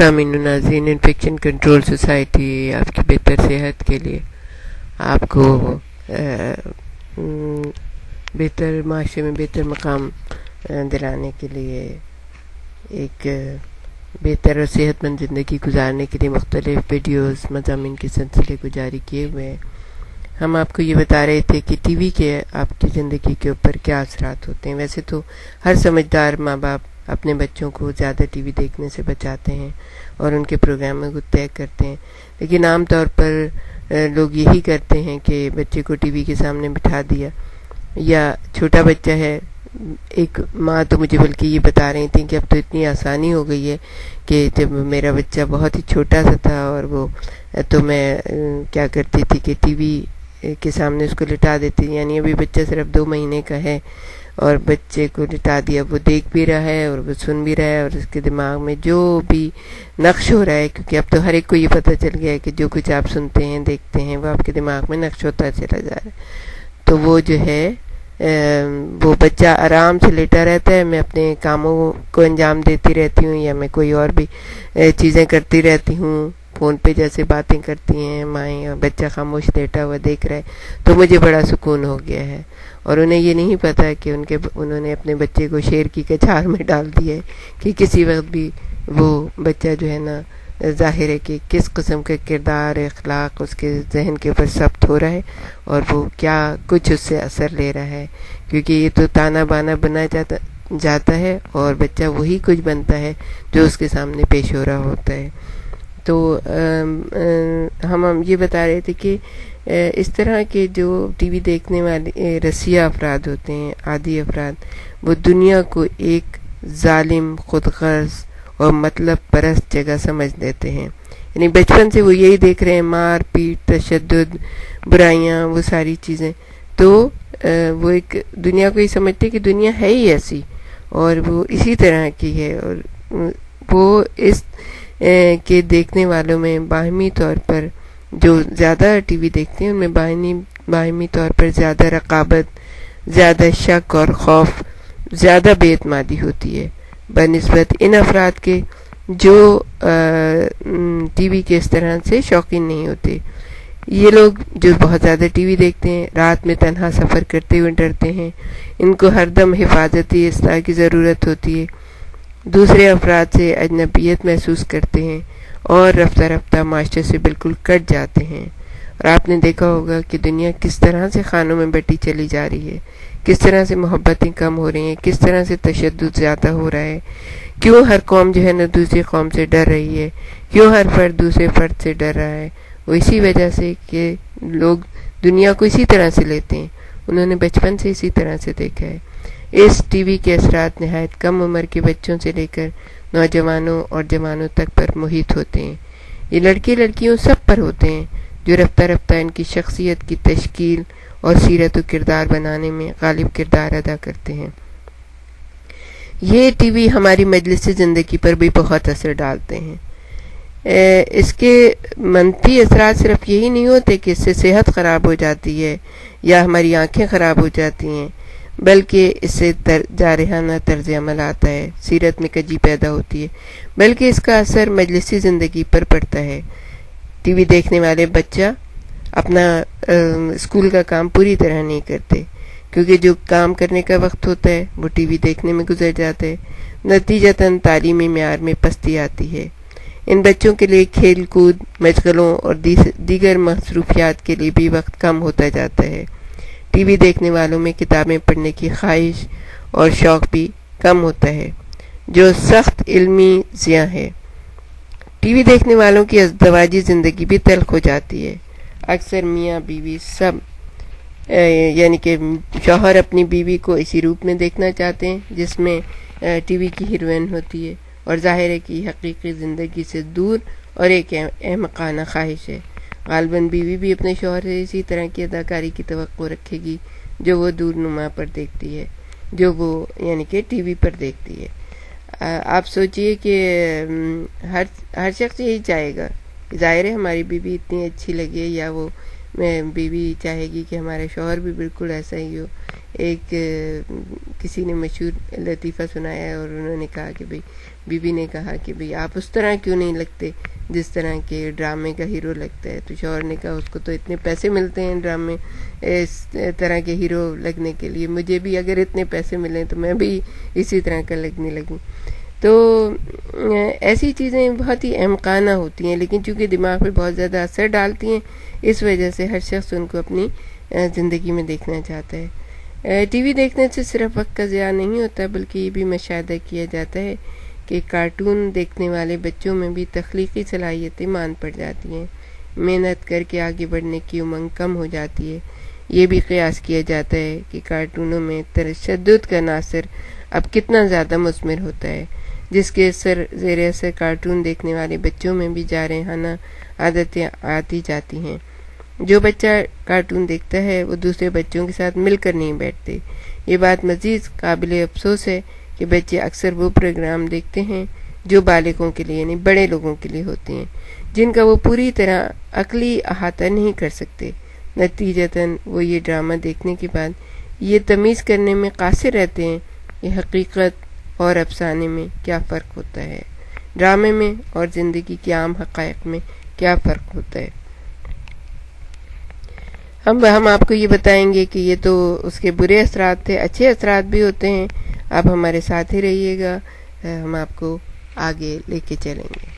سامعین و ناظرین، انفیکشن کنٹرول سوسائٹی آپ کی بہتر صحت کے لیے، آپ کو بہتر معاشرے میں بہتر مقام دلانے کے لیے، ایک بہتر اور صحت مند زندگی گزارنے کے لیے مختلف ویڈیوز مضامین کے سلسلے کو جاری کیے ہوئے ہیں۔ ہم آپ کو یہ بتا رہے تھے کہ ٹی وی کے آپ کی زندگی کے اوپر کیا اثرات ہوتے ہیں۔ ویسے تو ہر سمجھدار ماں باپ اپنے بچوں کو زیادہ ٹی وی دیکھنے سے بچاتے ہیں اور ان کے پروگراموں کو طے کرتے ہیں، لیکن عام طور پر لوگ یہی کرتے ہیں کہ بچے کو ٹی وی کے سامنے بٹھا دیا، یا چھوٹا بچہ ہے، ایک ماں تو مجھے بلکہ یہ بتا رہی تھیں کہ اب تو اتنی آسانی ہو گئی ہے کہ جب میرا بچہ بہت ہی چھوٹا سا تھا اور وہ تو میں کیا کرتی تھی کہ ٹی وی کے سامنے اس کو لٹا دیتی، یعنی ابھی بچہ صرف 2 مہینے کا ہے اور بچے کو لٹا دیا، وہ دیکھ بھی رہا ہے اور وہ سن بھی رہا ہے، اور اس کے دماغ میں جو بھی نقش ہو رہا ہے، کیونکہ اب تو ہر ایک کو یہ پتہ چل گیا ہے کہ جو کچھ آپ سنتے ہیں دیکھتے ہیں وہ آپ کے دماغ میں نقش ہوتا چلا جا رہا ہے، تو وہ جو ہے وہ بچہ آرام سے لیٹا رہتا ہے، میں اپنے کاموں کو انجام دیتی رہتی ہوں یا میں کوئی اور بھی چیزیں کرتی رہتی ہوں، فون پہ جیسے باتیں کرتی ہیں مائیں، اور بچہ خاموش لیٹا ہوا دیکھ رہا ہے، تو مجھے بڑا سکون ہو گیا ہے۔ اور انہیں یہ نہیں پتا کہ انہوں نے اپنے بچے کو شیر کی کچھار میں ڈال دیا ہے کہ کسی وقت بھی وہ بچہ جو ہے نا، ظاہر ہے کہ کس قسم کا کردار اخلاق اس کے ذہن کے اوپر ثبت ہو رہا ہے اور وہ کیا کچھ اس سے اثر لے رہا ہے، کیونکہ یہ تو تانا بانا بنا جاتا ہے اور بچہ وہی کچھ بنتا ہے جو اس کے سامنے پیش ہو رہا ہوتا ہے۔ تو ہم یہ بتا رہے تھے کہ اس طرح کے جو ٹی وی دیکھنے والے رسیہ افراد ہوتے ہیں، عادی افراد، وہ دنیا کو ایک ظالم، خود غرض اور مطلب پرست جگہ سمجھ لیتے ہیں، یعنی بچپن سے وہ یہی دیکھ رہے ہیں، مار پیٹ، تشدد، برائیاں، وہ ساری چیزیں، تو وہ ایک دنیا کو یہ سمجھتے کہ دنیا ہے ہی ایسی اور وہ اسی طرح کی ہے، اور وہ اس کے دیکھنے والوں میں باہمی طور پر جو زیادہ ٹی وی دیکھتے ہیں ان میں باہمی طور پر زیادہ رقابت، زیادہ شک اور خوف، زیادہ بے اعتمادی ہوتی ہے بنسبت ان افراد کے جو ٹی وی کے اس طرح سے شوقین نہیں ہوتے۔ یہ لوگ جو بہت زیادہ ٹی وی دیکھتے ہیں، رات میں تنہا سفر کرتے ہوئے ڈرتے ہیں، ان کو ہر دم حفاظتی اصلاح کی ضرورت ہوتی ہے، دوسرے افراد سے اجنبیت محسوس کرتے ہیں اور رفتہ رفتہ معاشرے سے بالکل کٹ جاتے ہیں۔ اور آپ نے دیکھا ہوگا کہ دنیا کس طرح سے خانوں میں بٹی چلی جا رہی ہے، کس طرح سے محبتیں کم ہو رہی ہیں، کس طرح سے تشدد زیادہ ہو رہا ہے، کیوں ہر قوم جو ہے نا دوسری قوم سے ڈر رہی ہے، کیوں ہر فرد دوسرے فرد سے ڈر رہا ہے، وہ اسی وجہ سے کہ لوگ دنیا کو اسی طرح سے لیتے ہیں، انہوں نے بچپن سے اسی طرح سے دیکھا ہے۔ اس ٹی وی کے اثرات نہایت کم عمر کے بچوں سے لے کر نوجوانوں اور جوانوں تک پر محیط ہوتے ہیں۔ یہ لڑکے لڑکیوں سب پر ہوتے ہیں، جو رفتہ رفتہ ان کی شخصیت کی تشکیل اور سیرت و کردار بنانے میں غالب کردار ادا کرتے ہیں۔ یہ ٹی وی ہماری مجلس زندگی پر بھی بہت اثر ڈالتے ہیں۔ اس کے منفی اثرات صرف یہی نہیں ہوتے کہ اس سے صحت خراب ہو جاتی ہے یا ہماری آنکھیں خراب ہو جاتی ہیں، بلکہ اس سے جارحانہ طرز عمل آتا ہے، سیرت میں کجی پیدا ہوتی ہے، بلکہ اس کا اثر مجلسی زندگی پر پڑتا ہے۔ ٹی وی دیکھنے والے بچہ اپنا اسکول کا کام پوری طرح نہیں کرتے، کیونکہ جو کام کرنے کا وقت ہوتا ہے وہ ٹی وی دیکھنے میں گزر جاتا ہے، نتیجتاً تعلیمی معیار میں پستی آتی ہے۔ ان بچوں کے لیے کھیل کود، مشغلوں اور دیگر مصروفیات کے لیے بھی وقت کم ہوتا جاتا ہے۔ ٹی وی دیکھنے والوں میں کتابیں پڑھنے کی خواہش اور شوق بھی کم ہوتا ہے، جو سخت علمی ضیاع ہے۔ ٹی وی دیکھنے والوں کی ازدواجی زندگی بھی تلخ ہو جاتی ہے۔ اکثر میاں بیوی سب یعنی کہ شوہر اپنی بیوی کو اسی روپ میں دیکھنا چاہتے ہیں جس میں ٹی وی کی ہیروئن ہوتی ہے، اور ظاہر ہے کہ حقیقی زندگی سے دور اور ایک احمقانہ خواہش ہے۔ غالباً بیوی بھی اپنے شوہر سے اسی طرح کی اداکاری کی توقع رکھے گی جو وہ دور نما پر دیکھتی ہے، جو وہ یعنی کہ ٹی وی پر دیکھتی ہے۔ آپ سوچئے کہ ہر شخص یہی چاہے گا، ظاہر ہے ہماری بیوی اتنی اچھی لگے یا وہ بیوی چاہے گی کہ ہمارے شوہر بھی بالکل ایسا ہی ہو. ایک کسی نے مشہور لطیفہ سنایا ہے اور انہوں نے کہا کہ بیوی نے کہا کہ آپ اس طرح کیوں نہیں لگتے جس طرح کے ڈرامے کا ہیرو لگتا ہے. تو شوہر نے کہا اس کو تو اتنے پیسے ملتے ہیں ڈرامے اس طرح کے ہیرو لگنے کے لیے, مجھے بھی اگر اتنے پیسے ملیں تو میں بھی اسی طرح کا لگنے لگوں. تو ایسی چیزیں بہت ہی احمقانہ ہوتی ہیں, لیکن چونکہ دماغ پہ بہت زیادہ اثر ڈالتی ہیں اس وجہ سے ہر شخص ان کو اپنی زندگی میں دیکھنا چاہتا ہے. ٹی وی دیکھنے سے صرف وقت کا ضیاع نہیں ہوتا بلکہ یہ بھی مشاہدہ کیا جاتا ہے کہ کارٹون دیکھنے والے بچوں میں بھی تخلیقی صلاحیتیں مان پڑ جاتی ہیں, محنت کر کے آگے بڑھنے کی امنگ کم ہو جاتی ہے. یہ بھی قیاس کیا جاتا ہے کہ کارٹونوں میں تشدد کا عنصر اب کتنا زیادہ مثمر ہوتا ہے, جس کے زیر اثر کارٹون دیکھنے والے بچوں میں بھی جارحانہ عادتیں آتی جاتی ہیں. جو بچہ کارٹون دیکھتا ہے وہ دوسرے بچوں کے ساتھ مل کر نہیں بیٹھتے. یہ بات مزید قابل افسوس ہے کہ بچے اکثر وہ پروگرام دیکھتے ہیں جو بالغوں کے لیے یعنی بڑے لوگوں کے لیے ہوتے ہیں, جن کا وہ پوری طرح عقلی احاطہ نہیں کر سکتے. نتیجتاً وہ یہ ڈرامہ دیکھنے کے بعد یہ تمیز کرنے میں قاصر رہتے ہیں کہ حقیقت اور افسانے میں کیا فرق ہوتا ہے, ڈرامے میں اور زندگی کے عام حقائق میں کیا فرق ہوتا ہے. ہم آپ کو یہ بتائیں گے کہ یہ تو اس کے برے اثرات تھے, اچھے اثرات بھی ہوتے ہیں. آپ ہمارے ساتھ ہی رہیے گا, ہم آپ کو آگے لے کے چلیں گے.